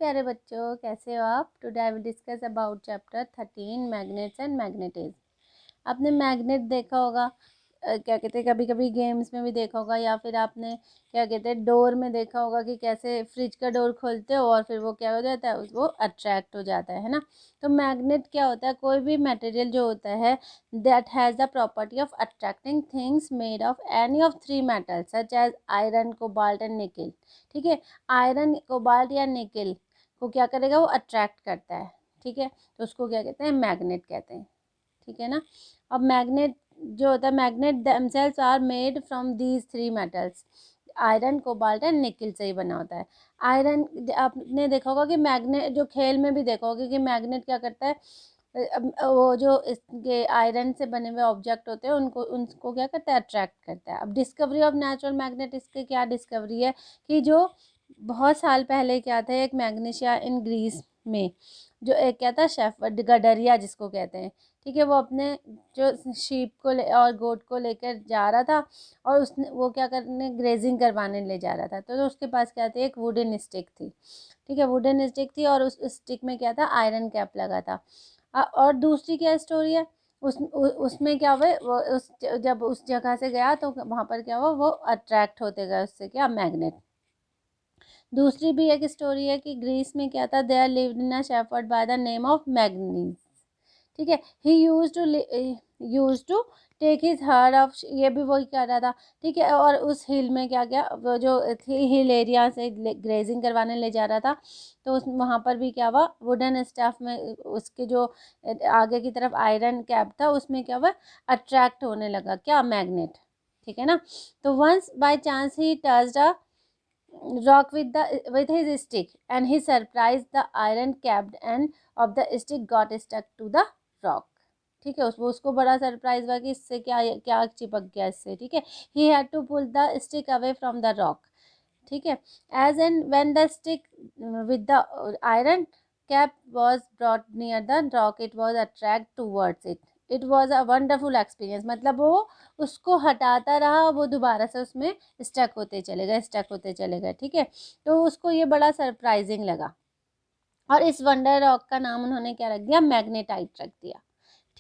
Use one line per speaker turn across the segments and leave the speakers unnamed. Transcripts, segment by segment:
प्यारे बच्चों, कैसे हो आप। Today I will discuss about chapter 13 magnets and magnetism. आपने मैग्नेट देखा होगा, क्या कहते हैं, कभी कभी गेम्स में भी देखा होगा, या फिर आपने क्या कहते हैं डोर में देखा होगा कि कैसे फ्रिज का डोर खोलते हो और फिर वो क्या हो जाता है, वो अट्रैक्ट हो जाता है ना। तो मैग्नेट क्या होता है, कोई भी मटेरियल जो होता है that has the property of attracting things made of any of three metal such as iron, cobalt and nickel. ठीक है, आयरन, कोबाल्ट या निकल को क्या करेगा, वो अट्रैक्ट करता है। ठीक है, तो उसको क्या कहते हैं, मैग्नेट कहते हैं। ठीक है ना। अब मैग्नेट जो होता है, magnet themselves are made from these three metals, iron, cobalt and nickel से ही बना होता है। आयरन, आपने देखा होगा कि मैग्नेट, जो खेल में भी देखा होगा कि मैग्नेट क्या करता है, वो जो इसके आयरन से बने हुए ऑब्जेक्ट होते हैं उनको उनको क्या करता है, अट्रैक्ट करता है। अब डिस्कवरी ऑफ नेचुरल मैग्नेट, इसके क्या डिस्कवरी है कि जो बहुत साल पहले क्या था, एक मैग्नीशिया इन ग्रीस में, जो एक क्या था, शेफर्ड गडरिया जिसको कहते हैं। ठीक है, वो अपने जो शीप को और गोट को लेकर जा रहा था और उसने वो क्या करने, ग्रेजिंग करवाने ले जा रहा था। तो उसके पास क्या थी, एक वुडन स्टिक थी। ठीक है, वुडन स्टिक थी और उस स्टिक में क्या था, आयरन कैप लगा था। और दूसरी क्या स्टोरी है, उसमें क्या हुआ, वो उस जब उस जगह से गया तो वहाँ पर क्या हुआ, वो अट्रैक्ट होते गए उससे क्या, मैग्नेट। दूसरी भी एक स्टोरी है कि ग्रीस में क्या था, there lived in a shepherd by the name of Magnes. ठीक है, he used to take his herd of, ये भी वही कर रहा था। ठीक है, और उस हिल में क्या गया, वो जो थी हिल एरिया से ग्रेजिंग करवाने ले जा रहा था, तो उस वहाँ पर भी क्या हुआ, वुडन स्टफ में उसके जो आगे की तरफ आयरन कैप था उसमें क्या हुआ, अट्रैक्ट होने लगा क्या, मैग्नेट। ठीक है ना। तो once by chance he touched a rock with his stick and he surprised the iron capped end of the stick got stuck to the rock. ठीक है, उसको बड़ा सरप्राइज हुआ कि इससे क्या क्या चिपक गया इससे। ठीक है, he had to pull the stick away from the rock. ठीक है, as and when the stick with the iron cap was brought near the rock it was attracted towards it. It was a wonderful experience, मतलब वो उसको हटाता रहा, वो दोबारा से उसमें स्टक होते चले गए, स्टक होते चले गए। ठीक है, तो उसको ये बड़ा सरप्राइजिंग लगा और इस वंडर रॉक का नाम उन्होंने क्या रख दिया, मैग्नेटाइट रख दिया।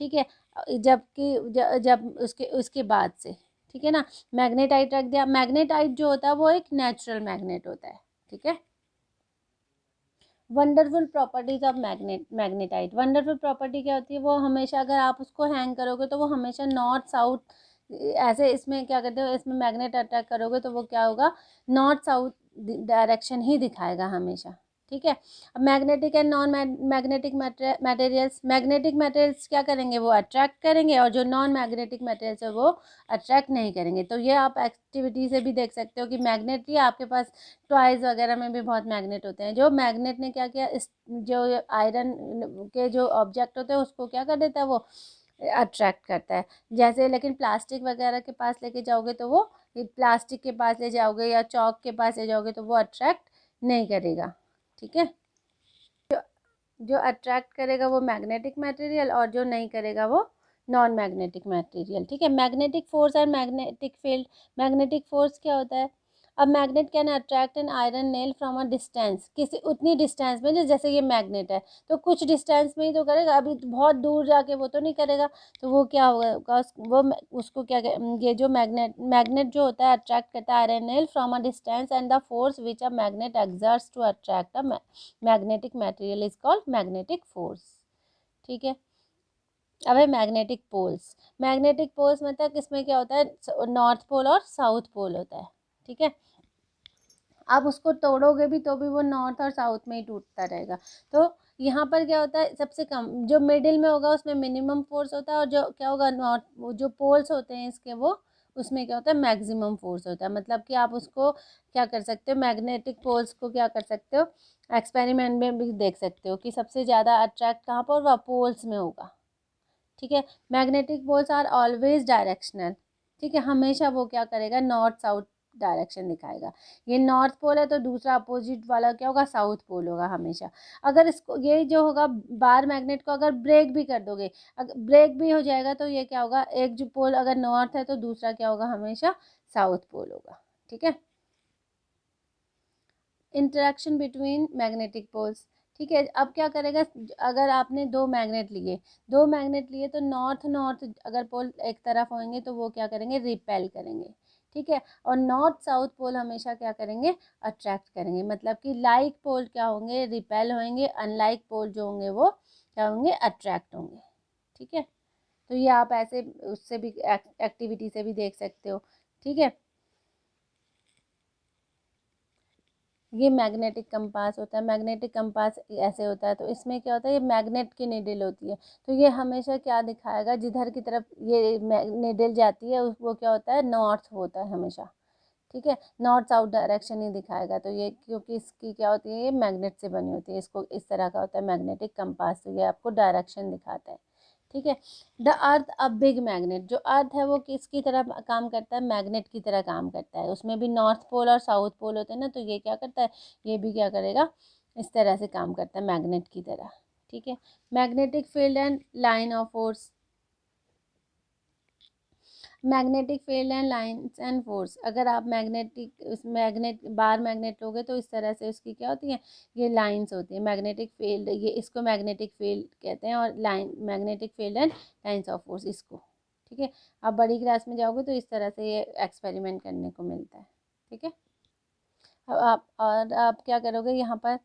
ठीक है, जबकि जब उसके उसके बाद से, ठीक है ना, मैग्नेटाइट रख दिया। मैग्नेटाइट जो होता है वो एक नेचुरल मैग्नेट होता है। ठीक है, wonderful properties of magnetite. Wonderful property क्या होती है, वो हमेशा अगर आप उसको हैंग करोगे तो वो हमेशा नॉर्थ साउथ ऐसे, इसमें क्या करते हो, इसमें मैग्नेट अटैक करोगे तो वो क्या होगा, नॉर्थ साउथ डायरेक्शन ही दिखाएगा हमेशा। ठीक है, अब magnetic and non magnetic materials, magnetic materials क्या करेंगे, वो अट्रैक्ट करेंगे, और जो नॉन मैग्नेटिक मटेरियल्स है वो अट्रैक्ट नहीं करेंगे। तो ये आप एक्टिविटी से भी देख सकते हो कि मैग्नेट ही आपके पास टॉयज़ वगैरह में भी बहुत मैग्नेट होते हैं। जो मैग्नेट ने क्या किया, इस जो आयरन के जो ऑब्जेक्ट होते हैं उसको क्या कर देता है, वो अट्रैक्ट करता है। जैसे लेकिन प्लास्टिक वगैरह के पास लेके जाओगे तो वो, प्लास्टिक के पास ले जाओगे या चौक के पास ले जाओगे तो वो अट्रैक्ट नहीं करेगा। ठीक है, जो अट्रैक्ट करेगा वो मैग्नेटिक मटेरियल और जो नहीं करेगा वो नॉन मैग्नेटिक मटेरियल। ठीक है, मैग्नेटिक फोर्स और मैग्नेटिक फील्ड। मैग्नेटिक फोर्स क्या होता है, अब magnet can attract an iron nail from a distance, किसी उतनी डिस्टेंस में, जैसे ये मैग्नेट है तो कुछ डिस्टेंस में ही तो करेगा, अभी बहुत दूर जाके वो तो नहीं करेगा। तो वो क्या होगा, वो उसको क्या ये जो मैग्नेट मैग्नेट जो होता है अट्रैक्ट करता है iron nail from a distance and the force which a magnet exerts to attract a magnetic material is called magnetic force. ठीक है, अब है मैग्नेटिक पोल्स। मैग्नेटिक पोल्स मतलब इसमें क्या होता है, नॉर्थ पोल और साउथ पोल होता है। ठीक है, आप उसको तोड़ोगे भी तो भी वो नॉर्थ और साउथ में ही टूटता रहेगा। तो यहाँ पर क्या होता है, सबसे कम जो मिडिल में होगा उसमें मिनिमम फोर्स होता है, और जो क्या होगा नॉर्थ, जो पोल्स होते हैं इसके वो, उसमें क्या होता है, मैक्सिमम फोर्स होता है। मतलब कि आप उसको क्या कर सकते हो, मैग्नेटिक पोल्स को क्या कर सकते हो, एक्सपेरिमेंट में भी देख सकते हो कि सबसे ज़्यादा अट्रैक्ट कहाँ पर होगा, पोल्स में होगा। ठीक है, magnetic poles are always directional. ठीक है, हमेशा वो क्या करेगा, नॉर्थ साउथ डायरेक्शन दिखाएगा। ये नॉर्थ पोल है तो दूसरा अपोजिट वाला क्या होगा, साउथ पोल होगा हमेशा। अगर इसको ये जो होगा बार मैग्नेट को अगर ब्रेक भी कर दोगे, अगर ब्रेक भी हो जाएगा तो ये क्या होगा, एक जो पोल अगर नॉर्थ है तो दूसरा क्या होगा, हमेशा साउथ पोल होगा। ठीक है, इंटरेक्शन बिटवीन मैग्नेटिक पोल्स। ठीक है, अब क्या करेगा, अगर आपने दो मैग्नेट लिए तो नॉर्थ नॉर्थ अगर पोल एक तरफ होंगे तो वो क्या करेंगे, रिपेल करेंगे। ठीक है, और नॉर्थ साउथ पोल हमेशा क्या करेंगे, अट्रैक्ट करेंगे। मतलब कि लाइक पोल क्या होंगे, रिपेल होंगे, अनलाइक पोल जो होंगे वो क्या होंगे, अट्रैक्ट होंगे। ठीक है, तो ये आप ऐसे उससे भी एक्टिविटी से भी देख सकते हो। ठीक है, ये मैग्नेटिक कंपास होता है। मैग्नेटिक कंपास ऐसे होता है, तो इसमें क्या होता है, ये मैग्नेट की निडल होती है। तो ये हमेशा क्या दिखाएगा, जिधर की तरफ ये निडल जाती है वो क्या होता है, नॉर्थ होता है हमेशा। ठीक है, नॉर्थ साउथ डायरेक्शन ही दिखाएगा। तो ये क्योंकि इसकी क्या होती है, ये मैग्नेट से बनी होती है, इसको इस तरह का होता है मैग्नेटिक कंपास। तो ये आपको डायरेक्शन दिखाता है। ठीक है, the earth a big magnet, जो अर्थ है वो किसकी तरह काम करता है, मैग्नेट की तरह काम करता है। उसमें भी नॉर्थ पोल और साउथ पोल होते हैं ना, तो ये क्या करता है, ये भी क्या करेगा, इस तरह से काम करता है मैग्नेट की तरह। ठीक है, magnetic field and line of force. Magnetic field and lines and force, अगर आप बार मैग्नेट लोगे तो इस तरह से उसकी क्या होती है, ये लाइंस होती है। मैग्नेटिक फील्ड, ये इसको मैग्नेटिक फील्ड कहते हैं, और line magnetic field and lines of force इसको। ठीक है, आप बड़ी क्लास में जाओगे तो इस तरह से ये एक्सपेरिमेंट करने को मिलता है। ठीक है, अब आप क्या करोगे यहाँ पर,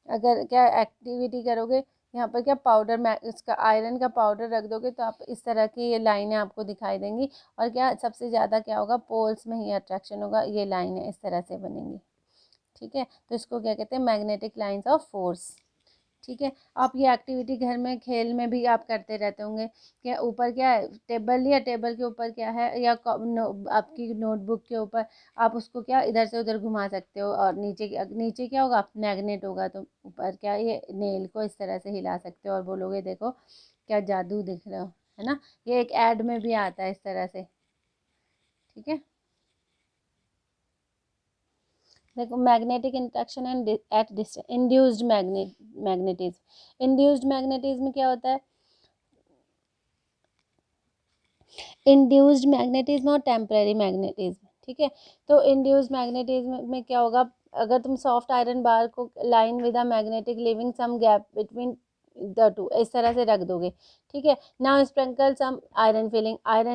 अगर क्या एक्टिविटी करोगे, यहाँ पर क्या इसका आयरन का पाउडर रख दोगे तो आप इस तरह की ये लाइनें आपको दिखाई देंगी। और क्या सबसे ज़्यादा क्या होगा, पोल्स में ही अट्रैक्शन होगा, ये लाइनें इस तरह से बनेंगी। ठीक है, तो इसको क्या कहते हैं, मैग्नेटिक लाइंस ऑफ फोर्स। ठीक है, आप ये एक्टिविटी घर में खेल में भी आप करते रहते होंगे। क्या ऊपर क्या है, टेबल लिया, टेबल के ऊपर क्या है, या आपकी नोटबुक के ऊपर आप उसको क्या इधर से उधर घुमा सकते हो, और नीचे क्या होगा, मैग्नेट होगा, तो ऊपर क्या ये नेल को इस तरह से हिला सकते हो और बोलोगे देखो क्या जादू दिख रहा हो, है ना। ये एक ऐड में भी आता है इस तरह से। ठीक है, देखो magnetic interaction and at distance, magnetism. Induced magnetism क्या होता है, इंड्यूस्ड मैग्नेटिज्म और टेम्परेरी मैग्नेटिज्म। ठीक है, तो इंड्यूस्ड मैग्नेटिज्म में क्या होगा, अगर तुम सॉफ्ट आयरन बार को line with a magnetic leaving some gap between the two इस तरह से रख दोगे। ठीक है, now sprinkle some iron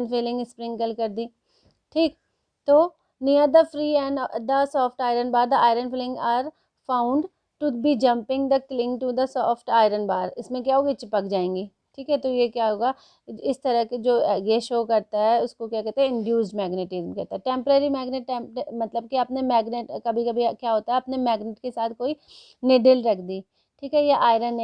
filing sprinkle कर दी। ठीक, तो near the free end the soft iron bar the iron filing are found to be jumping the cling to the soft iron bar, इसमें क्या होगी, चिपक जाएंगी। ठीक है, तो ये क्या होगा, इस तरह के जो ये शो करता है उसको क्या कहते हैं, इंड्यूस्ड मैग्नेटिज्म कहता है। टेम्परेरी मैग्नेट मतलब कि आपने मैग्नेट, कभी कभी क्या होता है, अपने मैग्नेट के साथ कोई निडल रख दी। ठीक है, या आयरन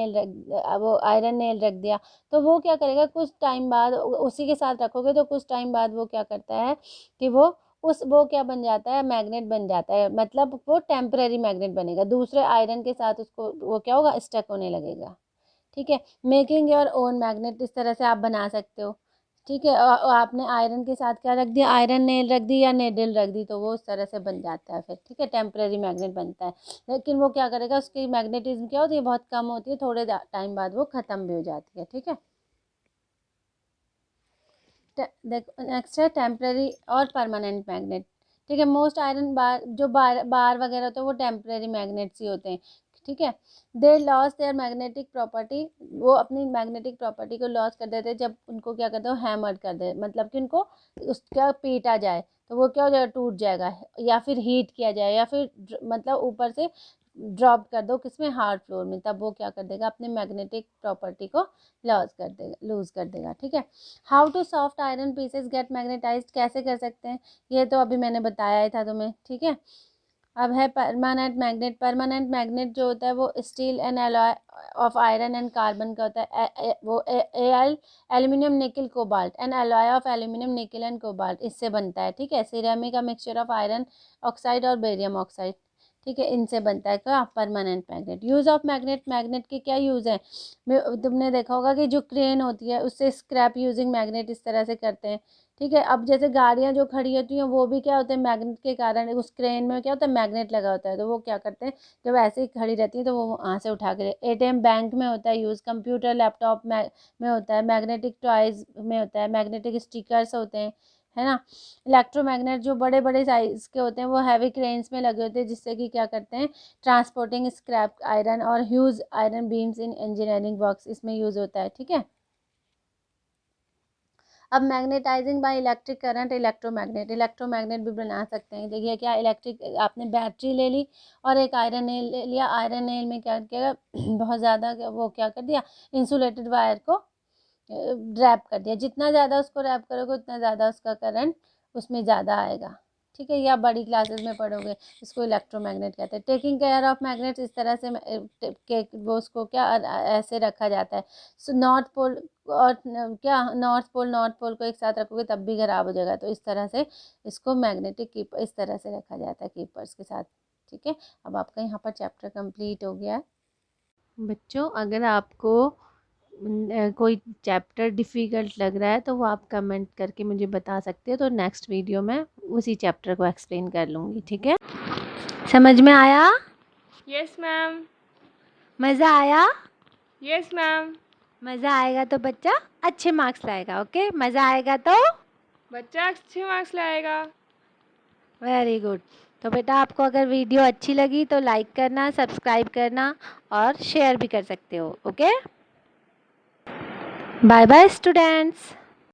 नेल रख दिया, तो वो क्या करेगा, कुछ टाइम बाद उसी के साथ रखोगे तो कुछ टाइम बाद वो क्या करता है कि वो क्या बन जाता है, मैग्नेट बन जाता है। मतलब वो टेम्परेरी मैग्नेट बनेगा, दूसरे आयरन के साथ उसको वो क्या होगा, स्टक होने लगेगा। ठीक है, मेकिंग योर ओन मैग्नेट, इस तरह से आप बना सकते हो। ठीक है, और आपने आयरन के साथ क्या रख दिया, आयरन नेल रख दी या नेडल रख दी, तो वो उस तरह से बन जाता है फिर। ठीक है, टेम्परेरी मैग्नेट बनता है। लेकिन वो क्या करेगा, उसकी मैग्नेटिज्म क्या होती है, बहुत कम होती है, थोड़े टाइम बाद वो ख़त्म भी हो जाती है। ठीक है, देखो नेक्स्ट है टेम्परेरी और परमानेंट मैग्नेट। ठीक है, मोस्ट आयरन बार जो बार वगैरह होते हैं वो टेम्परेरी मैग्नेट्स ही होते हैं। ठीक है, दे लॉस देयर मैग्नेटिक प्रॉपर्टी, वो अपनी मैग्नेटिक प्रॉपर्टी को लॉस कर देते हैं जब उनको क्या करते हो, हैमर्ड कर दे, मतलब कि उनको उसका पीटा जाए तो वो क्या हो जाएगा, टूट जाएगा, या फिर हीट किया जाए, या फिर मतलब ऊपर से ड्रॉप कर दो किसमें, हार्ड फ्लोर में, तब वो क्या कर देगा, अपने मैग्नेटिक प्रॉपर्टी को लूज कर देगा। ठीक है, how to soft iron pieces get magnetised, कैसे कर सकते हैं, ये तो अभी मैंने बताया ही था तुम्हें। ठीक है, अब है परमानेंट मैग्नेट। परमानेंट मैग्नेट जो होता है वो steel and alloy of iron and carbon का होता है। वो L aluminium nickel cobalt and alloy of aluminium निकल एंड कोबाल्ट, इससे बनता है। ठीक है, सिरेमिक का मिक्सचर ऑफ आयरन ऑक्साइड और बेरियम ऑक्साइड। ठीक है, इनसे बनता है क्या, permanent magnet. Use of magnet, magnet के क्या यूज़ है, तुमने देखा होगा कि जो क्रेन होती है उससे स्क्रैप यूजिंग मैग्नेट इस तरह से करते हैं। ठीक है, अब जैसे गाड़ियाँ जो खड़ी होती हैं वो भी क्या होते हैं, मैग्नेट के कारण, उस क्रेन में क्या होता है, मैग्नेट लगा होता है, तो वो क्या करते हैं, जब ऐसे ही खड़ी रहती है तो वो वहाँ से उठा के, एटीएम बैंक में होता है यूज़, कंप्यूटर लैपटॉप में होता है, मैग्नेटिक टॉयज़ में होता है, मैग्नेटिक स्टिकर्स होते हैं, है ना। इलेक्ट्रोमैग्नेट जो बड़े बड़े साइज़ के होते हैं वो हैवी क्रेन्स में लगे होते हैं, जिससे कि क्या करते हैं, ट्रांसपोर्टिंग स्क्रैप आयरन और huge iron beams in engineering works, इसमें यूज़ होता है। ठीक है। अब magnetising by electric current electromagnet भी बना सकते हैं। देखिए क्या, इलेक्ट्रिक आपने बैटरी ले ली और एक आयरन नेल ले लिया, आयरन नेल में क्या किया बहुत ज़्यादा वो क्या कर दिया, इंसुलेटेड वायर को रैप कर दिया। जितना ज़्यादा उसको रैप करोगे उतना ज़्यादा उसका करंट उसमें ज़्यादा आएगा। ठीक है, ये आप बड़ी क्लासेस में पढ़ोगे, इसको इलेक्ट्रोमैग्नेट कहते हैं। टेकिंग केयर ऑफ मैग्नेट्स, इस तरह से के वो उसको क्या ऐसे रखा जाता है। सो नॉर्थ पोल और क्या, नॉर्थ पोल को एक साथ रखोगे तब भी खराब हो जाएगा, तो इस तरह से इसको मैग्नेटिक कीपर इस तरह से रखा जाता है, कीपर्स के साथ। ठीक है, अब आपका यहाँ पर चैप्टर कंप्लीट हो गया है। बच्चों, अगर आपको कोई चैप्टर डिफ़िकल्ट लग रहा है तो वो आप कमेंट करके मुझे बता सकते हो, तो नेक्स्ट वीडियो में उसी चैप्टर को एक्सप्लेन कर लूँगी। ठीक है, समझ में आया?
Yes ma'am.
मज़ा आया?
Yes ma'am.
मज़ा आएगा तो बच्चा अच्छे मार्क्स लाएगा। ओके, मज़ा आएगा तो
बच्चा अच्छे मार्क्स लाएगा।
Very good. तो बेटा, आपको अगर वीडियो अच्छी लगी तो लाइक करना, सब्सक्राइब करना और शेयर भी कर सकते हो। Okay, bye bye students.